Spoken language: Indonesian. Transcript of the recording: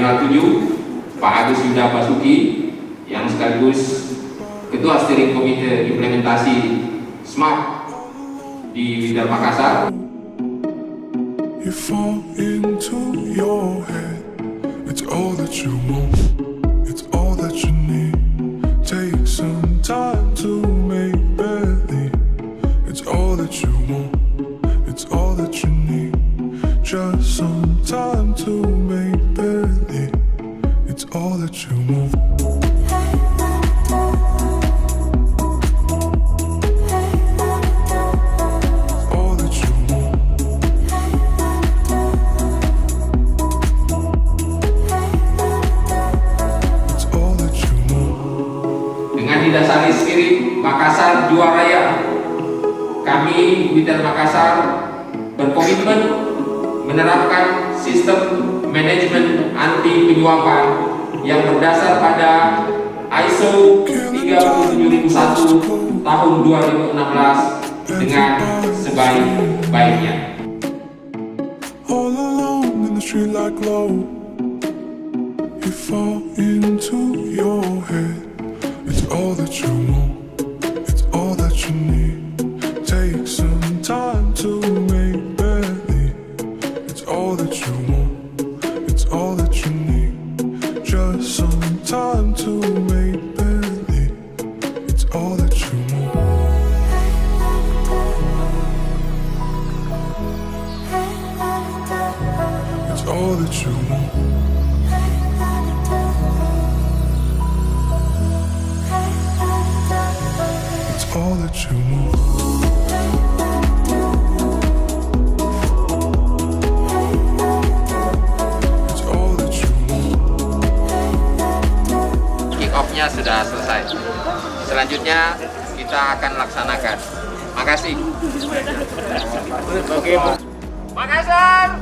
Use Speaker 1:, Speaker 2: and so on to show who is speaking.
Speaker 1: Terminal 7, Pak Agus Yuda Basuki, yang sekaligus Ketua Steering Komite Implementasi SMART di Witer Makassar.
Speaker 2: You fall into your head. It's all that you want. It's all that you need. Take some time to make believe. It's all that you want. It's all that you need. Just some time to make believe. It's all that you want.
Speaker 1: Didasari spirit Makassar Juaraya, kami Witer Makassar berkomitmen menerapkan sistem manajemen anti penyuapan yang berdasar pada ISO 37001 tahun 2016 dengan sebaik-baiknya.
Speaker 2: All alone in the street like low. You fall into your head. It's all that you want, it's all that you need. Take some time to make believe. It's all that you want, it's all that you need. Just some time to make believe. It's all that you want. It's all that you want. All that you want. It's all that you want.
Speaker 1: Kick off-nya sudah selesai. Selanjutnya kita akan laksanakan. Makasih. Makassar!